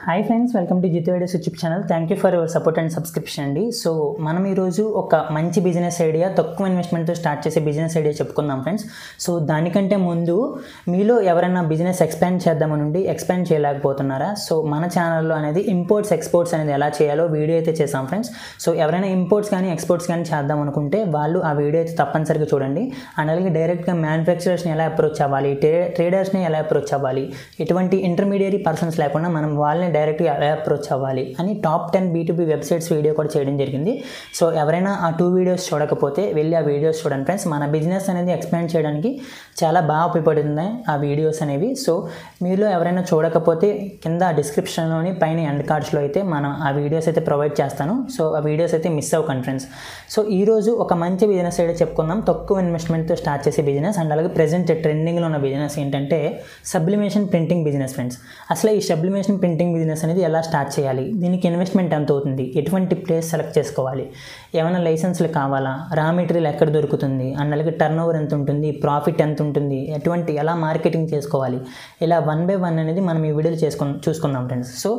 Hi friends, welcome to Jitu ideas YouTube channel. Thank you for your support and subscription అండి. So మనం ఈరోజు ఒక మంచి బిజినెస్ ఐడియా, తక్కువ ఇన్వెస్ట్మెంట్తో స్టార్ట్ చేసే బిజినెస్ ఐడియా చెప్పుకుందాం ఫ్రెండ్స్. సో దానికంటే ముందు మీలో ఎవరైనా బిజినెస్ ఎక్స్పాండ్ చేద్దామనుండి ఎక్స్పాండ్ చేయలేకపోతున్నారా? సో మన ఛానల్లో అనేది ఇంపోర్ట్స్ ఎక్స్పోర్ట్స్ అనేది ఎలా చేయాలో వీడియో అయితే చేసాం ఫ్రెండ్స్. సో ఎవరైనా ఇంపోర్ట్స్ కానీ ఎక్స్పోర్ట్స్ కానీ చేద్దాం అనుకుంటే వాళ్ళు ఆ వీడియో అయితే తప్పనిసరిగా చూడండి. అండ్ అలాగే డైరెక్ట్గా మ్యానుఫ్యాక్చరర్స్ని ఎలా అప్రోచ్ అవ్వాలి, ట్రేడర్స్ని ఎలా అప్రోచ్ అవ్వాలి, ఎటువంటి ఇంటర్మీడియరీ పర్సన్స్ లేకుండా మనం వాళ్ళని డైరెక్ట్గా ఎలా అప్రోచ్ అవ్వాలి అని టాప్ 10 B2B వెబ్సైట్స్ వీడియో కూడా చేయడం జరిగింది. సో ఎవరైనా ఆ 2 వీడియోస్ చూడకపోతే వెళ్ళి ఆ వీడియోస్ చూడండి ఫ్రెండ్స్. మన బిజినెస్ అనేది ఎక్స్పాండ్ చేయడానికి చాలా బాగా ఉపయోగపడుతుంది ఆ వీడియోస్ అనేవి. సో మీలో ఎవరైనా చూడకపోతే కింద డిస్క్రిప్షన్లోని పైన ఎండ్ కార్డ్స్లో అయితే మనం ఆ వీడియోస్ అయితే ప్రొవైడ్ చేస్తాను. సో ఆ వీడియోస్ అయితే మిస్ అవ్వకండి ఫ్రెండ్స్. సో ఈరోజు ఒక మంచి బిజినెస్ అయితే చెప్పుకుందాం, తక్కువ ఇన్వెస్ట్మెంట్తో స్టార్ట్ చేసే బిజినెస్. అండ్ అలాగే ప్రెజెంట్ ట్రెండింగ్లో ఉన్న బిజినెస్ ఏంటంటే సబ్లిమేషన్ ప్రింటింగ్ బిజినెస్ ఫ్రెండ్స్. అసలు ఈ సబ్లిమేషన్ ప్రింటింగ్ బిజినెస్ అనేది ఎలా స్టార్ట్ చేయాలి, దీనికి ఇన్వెస్ట్మెంట్ ఎంత అవుతుంది, ఎటువంటి ప్లేస్ సెలెక్ట్ చేసుకోవాలి, ఏమైనా లైసెన్స్లు కావాలా, రా మెటీరియల్ ఎక్కడ దొరుకుతుంది, అండ్ అలాగే టర్న్ ఓవర్ ఎంత ఉంటుంది, ప్రాఫిట్ ఎంత ఉంటుంది, ఎటువంటి ఎలా మార్కెటింగ్ చేసుకోవాలి, ఇలా 1 by 1 అనేది మనం ఈ వీడియోలో చూసుకుందాం ఫ్రెండ్స్. సో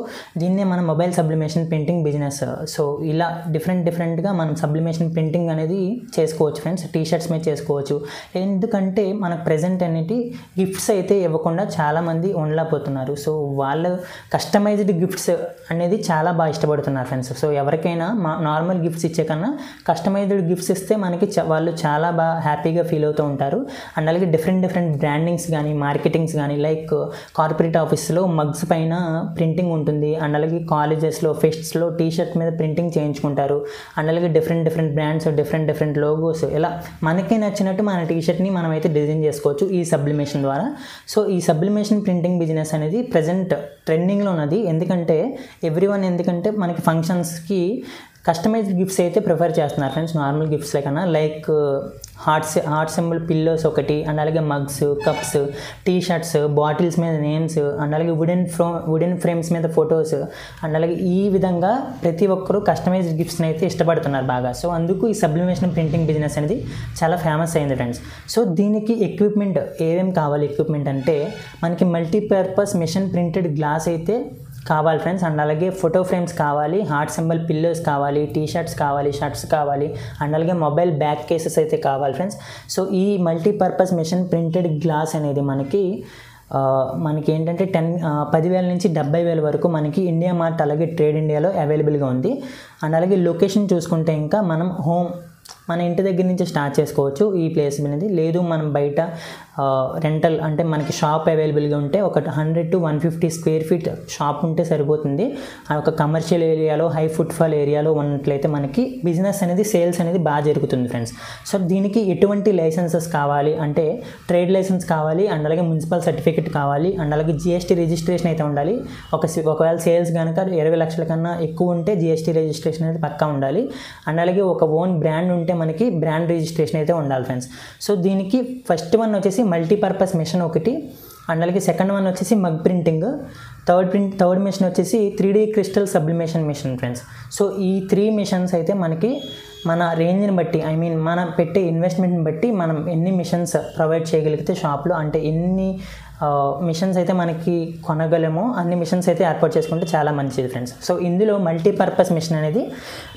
దీన్నే మనం mobile sublimation printing business. So ఇలా డిఫరెంట్గా మనం సబ్లిమేషన్ ప్రింటింగ్ అనేది చేసుకోవచ్చు ఫ్రెండ్స్. టీషర్ట్స్ మీద చేసుకోవచ్చు. ఎందుకంటే మనకు ప్రెజెంట్ అనేది గిఫ్ట్స్ అయితే ఇవ్వకుండా చాలామంది ఉండలేకపోతున్నారు. సో వాళ్ళు కస్టమైజ్డ్ గిఫ్ట్స్ అనేది చాలా బాగా ఇష్టపడుతున్నారు ఫ్రెండ్స్. సో ఎవరికైనా నార్మల్ గిఫ్ట్స్ ఇచ్చే కన్నా కస్టమైజ్డ్ గిఫ్ట్స్ ఇస్తే మనకి వాళ్ళు చాలా బాగా హ్యాపీగా ఫీల్ అవుతూ ఉంటారు. అండ్ అలాగే డిఫరెంట్ బ్రాండింగ్స్ కానీ మార్కెటింగ్స్ కానీ లైక్ కార్పొరేట్ ఆఫీస్లో మగ్స్ పైన ప్రింటింగ్ ఉంటుంది. అండ్ అలాగే కాలేజెస్లో ఫెస్ట్స్లో టీషర్ట్ మీద ప్రింటింగ్ చేయించుకుంటారు. అండ్ అలాగే డిఫరెంట్ బ్రాండ్స్ డిఫరెంట్ లోగోస్, ఇలా మనకి నచ్చినట్టు మన టీషర్ట్ని మనం అయితే డిజైన్ చేసుకోవచ్చు ఈ సబ్లిమేషన్ ద్వారా. సో ఈ సబ్లిమేషన్ ప్రింటింగ్ బిజినెస్ అనేది ప్రజెంట్ ట్రెండింగ్లో ఉన్నది. ఎందుకంటే మనకి ఫంక్షన్స్కి కస్టమైజ్డ్ గిఫ్ట్స్ అయితే ప్రిఫర్ చేస్తున్నారు ఫ్రెండ్స్, నార్మల్ గిఫ్ట్స్ కన్నా. లైక్ హార్ట్ సింబల్ పిల్లోస్ ఒకటి, అండ్ అలాగే మగ్స్, కప్స్, టీషర్ట్స్, బాటిల్స్ మీద నేమ్స్, అండ్ అలాగే వుడెన్ ఫ్రేమ్స్ మీద ఫొటోస్, అండ్ అలాగే ఈ విధంగా ప్రతి ఒక్కరూ కస్టమైజ్డ్ గిఫ్ట్స్ని అయితే ఇష్టపడుతున్నారు బాగా. సో అందుకు ఈ సబ్లిమేషన్ ప్రింటింగ్ బిజినెస్ అనేది చాలా ఫేమస్ అయింది ఫ్రెండ్స్. సో దీనికి ఎక్విప్మెంట్ ఏమేమి కావాలి? ఎక్విప్మెంట్ అంటే మనకి మల్టీపర్పస్ మిషన్ ప్రింటెడ్ గ్లాస్ అయితే కావాలి ఫ్రెండ్స్. అండ్ అలాగే ఫోటో ఫ్రేమ్స్ కావాలి, హార్ట్ సింబల్ పిల్లోస్ కావాలి, టీషర్ట్స్ కావాలి, షర్ట్స్ కావాలి, అండ్ అలాగే మొబైల్ బ్యాక్ కేసెస్ అయితే కావాలి ఫ్రెండ్స్. సో ఈ మల్టీపర్పస్ మిషన్ ప్రింటెడ్ గ్లాస్ అనేది మనకి ఏంటంటే 10,000 నుంచి 70,000 వరకు మనకి ఇండియా మార్ట్ అలాగే ట్రేడ్ ఇండియాలో అవైలబుల్గా ఉంది. అండ్ అలాగే లొకేషన్ చూసుకుంటే ఇంకా మనం మన ఇంటి దగ్గర నుంచి స్టార్ట్ చేసుకోవచ్చు ఈ ప్లేస్ అనేది. లేదు మనం బయట రెంటల్ అంటే మనకి షాప్ అవైలబుల్గా ఉంటే ఒక 100 to 150 స్క్వేర్ ఫీట్ షాప్ ఉంటే సరిపోతుంది. ఒక కమర్షియల్ ఏరియాలో హై ఫుట్ఫాల్ ఏరియాలో ఉన్నట్లయితే మనకి బిజినెస్ అనేది సేల్స్ అనేది బాగా జరుగుతుంది ఫ్రెండ్స్. సో దీనికి ఎటువంటి లైసెన్సెస్ కావాలి అంటే ట్రేడ్ లైసెన్స్ కావాలి, అండ్ అలాగే మున్సిపల్ సర్టిఫికేట్ కావాలి, అండ్ అలాగే GST రిజిస్ట్రేషన్ అయితే ఉండాలి. ఒకవేళ సేల్స్ కనుక 20 లక్షల కన్నా ఎక్కువ ఉంటే GST రిజిస్ట్రేషన్ అనేది పక్కా ఉండాలి. అండ్ అలాగే ఒక ఓన్ బ్రాండ్ ఉంటే మనకి బ్రాండ్ రిజిస్ట్రేషన్ అయితే ఉండాలి ఫ్రెండ్స్. సో దీనికి ఫస్ట్ వన్ వచ్చేసి మల్టీపర్పస్ మిషన్ ఒకటి, అండ్ అలాగే సెకండ్ వన్ వచ్చేసి మగ్ ప్రింటింగ్, థర్డ్ మిషన్ వచ్చేసి 3D crystal sublimation machine friends. So ఈ 3 మిషన్స్ అయితే మనకి మన రేంజ్ని బట్టి మనం పెట్టే ఇన్వెస్ట్మెంట్ని బట్టి మనం ఎన్ని మిషన్స్ ప్రొవైడ్ చేయగలిగితే షాప్లో, అంటే ఎన్ని మిషన్స్ అయితే మనకి కొనగలమో అన్ని మిషన్స్ అయితే ఏర్పాటు చేసుకుంటే చాలా మంచిది ఫ్రెండ్స్. సో ఇందులో మల్టీపర్పస్ మిషన్ అనేది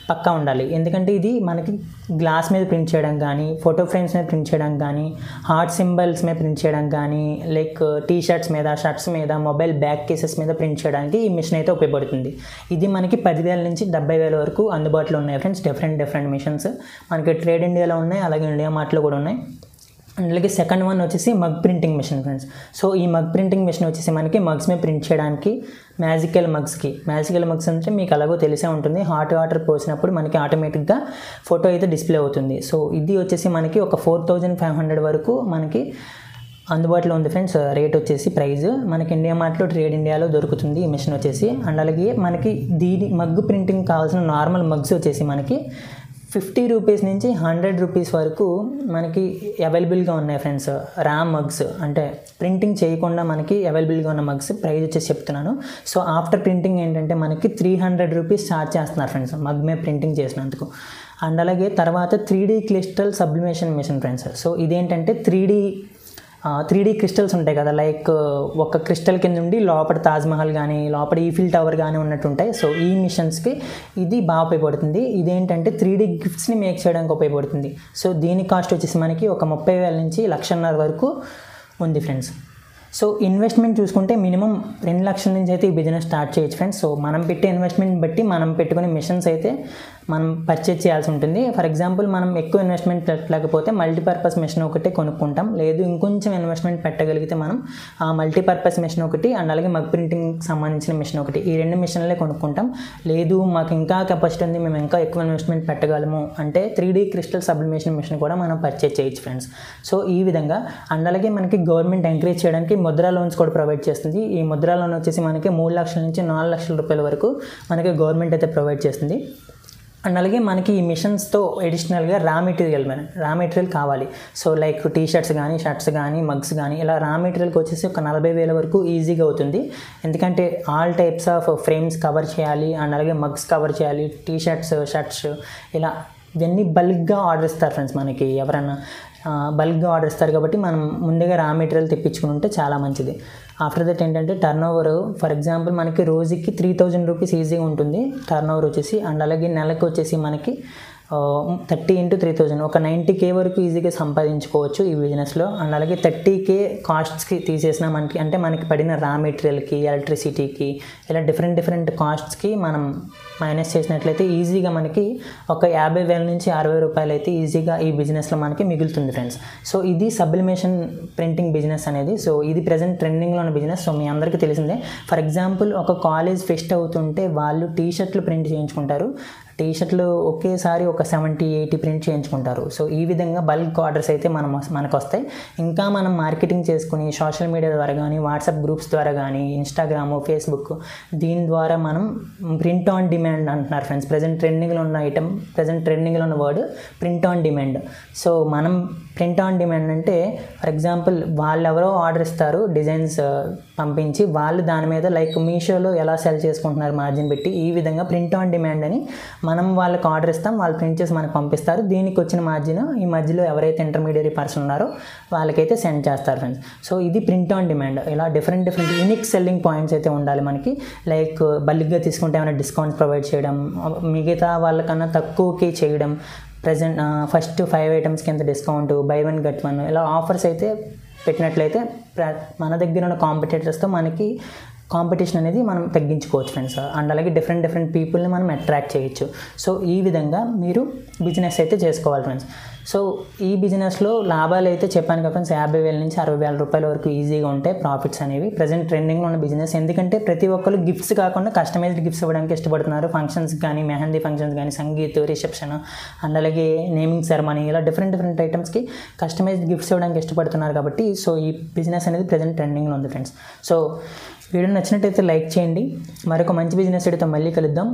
పక్కా ఉండాలి. ఎందుకంటే ఇది మనకి గ్లాస్ మీద ప్రింట్ చేయడం కానీ, ఫోటో ఫ్రేమ్స్ మీద ప్రింట్ చేయడం కానీ, హార్ట్ సింబల్స్ మీద ప్రింట్ చేయడం కానీ, లైక్ టీషర్ట్స్ మీద, షర్ట్స్ మీద, మొబైల్ బ్యాక్ కేసెస్ మీద ప్రింట్ చేయడానికి ఈ మిషన్ అయితే ఉపయోగపడుతుంది. ఇది మనకి 10,000 నుంచి 70,000 వరకు అందుబాటులో ఉన్నాయి ఫ్రెండ్స్. డిఫరెంట్ మిషన్స్ మనకి ట్రేడ్ ఇండియాలో ఉన్నాయి, అలాగే ఇండియా మార్ట్లో కూడా ఉన్నాయి. అలాగే సెకండ్ వన్ వచ్చేసి mug printing machine friends. So ఈ మగ్ ప్రింటింగ్ మిషన్ వచ్చేసి మనకి మగ్స్ మీద ప్రింట్ చేయడానికి మ్యాజికల్ మగ్స్ అంటే మీకు అలాగో తెలిసే ఉంటుంది. హాట్ వాటర్ పోసినప్పుడు మనకి ఆటోమేటిక్గా ఫోటో అయితే డిస్ప్లే అవుతుంది. సో ఇది వచ్చేసి మనకి ఒక 4,500 వరకు మనకి అందుబాటులో ఉంది ఫ్రెండ్స్. రేట్ వచ్చేసి ప్రైస్ మనకి ఇండియా మార్ట్లో ట్రేడ్ ఇండియాలో దొరుకుతుంది ఈ మిషన్ వచ్చేసి. అండ్ అలాగే మనకి దీని మగ్గు ప్రింటింగ్ కావాల్సిన నార్మల్ మగ్స్ వచ్చేసి మనకి 50 రూపీస్ నుంచి 100 రూపీస్ వరకు మనకి అవైలబుల్గా ఉన్నాయి ఫ్రెండ్స్. రామ్ మగ్స్ అంటే ప్రింటింగ్ చేయకుండా మనకి అవైలబుల్గా ఉన్న మగ్స్ ప్రైస్ వచ్చేసి చెప్తున్నాను. సో ఆఫ్టర్ ప్రింటింగ్ ఏంటంటే మనకి 300 రూపీస్ ఛార్జ్ చేస్తున్నారు ఫ్రెండ్స్ మగ్ మీద ప్రింటింగ్ చేసినందుకు. అండ్ అలాగే తర్వాత 3D crystal sublimation machine friends. So ఇదేంటంటే 3D క్రిస్టల్స్ ఉంటాయి కదా, లైక్ ఒక క్రిస్టల్ కింద ఉండి లోపల తాజ్మహల్ కానీ లోపల ఈఫిల్ టవర్ కానీ ఉన్నట్టు ఉంటాయి. సో ఈ మిషన్స్కి ఇది బాగా ఉపయోగపడుతుంది. ఇదేంటంటే 3D గిఫ్ట్స్ని మేక్ చేయడానికి ఉపయోగపడుతుంది. సో దీని కాస్ట్ వచ్చేసి మనకి ఒక 30,000 నుంచి 1,50,000 వరకు ఉంది ఫ్రెండ్స్. సో ఇన్వెస్ట్మెంట్ చూసుకుంటే మినిమం 2 లక్షల నుంచి అయితే ఈ బిజినెస్ స్టార్ట్ చేయొచ్చు ఫ్రెండ్స్. సో మనం పెట్టే ఇన్వెస్ట్మెంట్ బట్టి మనం పెట్టుకునే మిషన్స్ అయితే మనం పర్చేజ్ చేయాల్సి ఉంటుంది. ఫర్ ఎగ్జాంపుల్ మనం ఎక్కువ ఇన్వెస్ట్మెంట్ పెట్టలేకపోతే మల్టీపర్పస్ మిషన్ ఒకటి కొనుక్కుంటాం. లేదు ఇంకొంచెం ఇన్వెస్ట్మెంట్ పెట్టగలిగితే మనం ఆ మల్టీపర్పస్ మిషన్ ఒకటి అండ్ అలాగే మగ్ ప్రింటింగ్ సంబంధించిన మిషన్ ఒకటి, ఈ 2 మిషన్లే కొనుక్కుంటాం. లేదు మాకు ఇంకా కెపాసిటీ ఉంది, మేము ఇంకా ఎక్కువ ఇన్వెస్ట్మెంట్ పెట్టగలము అంటే 3D క్రిస్టల్ సబ్లిమేషన్ మిషన్ కూడా మనం పర్చేజ్ చేయొచ్చు ఫ్రెండ్స్. సో ఈ విధంగా అండ్ అలాగే మనకి గవర్నమెంట్ ఎంకరేజ్ చేయడానికి ముద్రా లోన్స్ కూడా ప్రొవైడ్ చేస్తుంది. ఈ ముద్రా లోన్ వచ్చేసి మనకి 3 లక్షల నుంచి 4 లక్షల రూపాయల వరకు మనకి గవర్నమెంట్ అయితే ప్రొవైడ్ చేస్తుంది. అండ్ అలాగే మనకి ఈ మిషన్స్తో ఎడిషనల్గా రా మెటీరియల్ కావాలి. సో లైక్ టీషర్ట్స్ కానీ షర్ట్స్ కానీ మగ్స్ కానీ ఇలా రా మెటీరియల్కి వచ్చేసి ఒక 40,000 వరకు ఈజీగా అవుతుంది. ఎందుకంటే all types of frames cover చేయాలి అండ్ అలాగే మగ్స్ కవర్ చేయాలి, టీషర్ట్స్ షర్ట్స్ ఇలా ఇవన్నీ బల్క్గా ఆర్డర్ ఇస్తారు ఫ్రెండ్స్. మనకి ఎవరైనా బల్క్గా ఆర్డర్ ఇస్తారు కాబట్టి మనం ముందుగా రా మెటీరియల్ తెప్పించుకుని ఉంటే చాలా మంచిది. ఆఫ్టర్ దట్ ఏంటంటే టర్న్ ఓవర్ ఫర్ ఎగ్జాంపుల్ మనకి రోజుకి 3,000 రూపీస్ ఈజీగా ఉంటుంది టర్న్ ఓవర్ వచ్చేసి. అండ్ అలాగే నెలకు వచ్చేసి మనకి 30 into 3,000 ఒక 90K వరకు ఈజీగా సంపాదించుకోవచ్చు ఈ బిజినెస్లో. అండ్ అలాగే 30K కాస్ట్స్కి తీసేసిన మనకి అంటే మనకి పడిన రా మెటీరియల్కి ఎలక్ట్రిసిటీకి ఇలా డిఫరెంట్ కాస్ట్స్కి మనం మైనస్ చేసినట్లయితే ఈజీగా మనకి ఒక 50,000 నుంచి 60,000 రూపాయలు అయితే ఈజీగా ఈ బిజినెస్లో మనకి మిగులుతుంది ఫ్రెండ్స్. సో ఇది సబ్లిమేషన్ ప్రింటింగ్ బిజినెస్ అనేది. సో ఇది ప్రజెంట్ ట్రెండింగ్లో ఉన్న బిజినెస్. సో మీ అందరికీ తెలిసిందే. ఫర్ ఎగ్జాంపుల్ ఒక కాలేజ్ ఫెస్ట్ అవుతుంటే వాళ్ళు టీషర్ట్లు ప్రింట్ చేయించుకుంటారు. టీషర్ట్లు ఒకేసారి ఒక 70-80 ప్రింట్ చేయించుకుంటారు. సో ఈ విధంగా బల్క్ ఆర్డర్స్ అయితే మనకు వస్తాయి. ఇంకా మనం మార్కెటింగ్ చేసుకుని సోషల్ మీడియా ద్వారా కానీ వాట్సాప్ గ్రూప్స్ ద్వారా కానీ ఇన్స్టాగ్రామ్ ఫేస్బుక్ దీని ద్వారా మనం ప్రింట్ ఆన్ డిమాండ్ అంటున్నారు ఫ్రెండ్స్. ప్రజెంట్ ట్రెండింగ్లో ఉన్న word print on demand. So మనం ప్రింట్ ఆన్ డిమాండ్ అంటే ఫర్ ఎగ్జాంపుల్ వాళ్ళు ఎవరో ఆర్డర్ ఇస్తారు డిజైన్స్ పంపించి, వాళ్ళు దాని మీద లైక్ మీషోలో ఎలా సెల్ చేసుకుంటున్నారు మార్జిన్ పెట్టి, ఈ విధంగా ప్రింట్ ఆన్ డిమాండ్ అని మనం వాళ్ళకి ఆర్డర్ ఇస్తాం, వాళ్ళు ప్రింట్ చేసి మనకు పంపిస్తారు. దీనికి వచ్చిన మార్జిన్ ఈ మధ్యలో ఎవరైతే ఇంటర్మీడియరీ పర్సన్ ఉన్నారో వాళ్ళకైతే సెండ్ చేస్తారు ఫ్రెండ్స్. సో ఇది ప్రింట్ ఆన్ డిమాండ్. ఇలా డిఫరెంట్ యూనిక్ సెల్లింగ్ పాయింట్స్ అయితే ఉండాలి మనకి. లైక్ బల్క్గా తీసుకుంటే ఏమైనా డిస్కౌంట్స్ ప్రొవైడ్ చేయడం, మిగతా వాళ్ళకన్నా తక్కువకి చేయడం, ప్రజెంట్ ఫస్ట్ 5 ఐటమ్స్కి ఎంత డిస్కౌంట్, బై 1 get 1 ఇలా ఆఫర్స్ అయితే పెట్టినట్లయితే మన దగ్గర ఉన్న కాంపిటేటర్స్తో మనకి కాంపిటీషన్ అనేది మనం తగ్గించుకోవచ్చు ఫ్రెండ్స్. అండ్ అలాగే డిఫరెంట్ పీపుల్ని మనం అట్రాక్ట్ చేయొచ్చు. సో ఈ విధంగా మీరు బిజినెస్ అయితే చేసుకోవాలి ఫ్రెండ్స్. సో ఈ బిజినెస్లో లాభాలు అయితే చెప్పాను కదా ఫ్రెండ్స్, 50,000 నుంచి 60,000 రూపాయల వరకు ఈజీగా ఉంటాయి ప్రాఫిట్స్ అనేవి. ప్రజెంట్ ట్రెండింగ్లో ఉన్న బిజినెస్. ఎందుకంటే ప్రతి ఒక్కరు గిఫ్ట్స్ కాకుండా కస్టమైజ్డ్ గిఫ్ట్స్ ఇవ్వడానికి ఇష్టపడుతున్నారు. ఫంక్షన్స్ కానీ మెహందీ ఫంక్షన్స్ కానీ సంగీత్ రిసెప్షన్ అండ్ అలాగే నేమింగ్ సెరమనీ ఇలా డిఫరెంట్ ఐటమ్స్కి కస్టమైజ్డ్ గిఫ్ట్స్ ఇవ్వడానికి ఇష్టపడుతున్నారు కాబట్టి సో ఈ బిజినెస్ అనేది ప్రజెంట్ ట్రెండింగ్లో ఉంది ఫ్రెండ్స్. సో వీడియో నచ్చినట్టయితే లైక్ చేయండి. మరొక మంచి బిజినెస్ ఐడియాతో మళ్ళీ కలుద్దాం.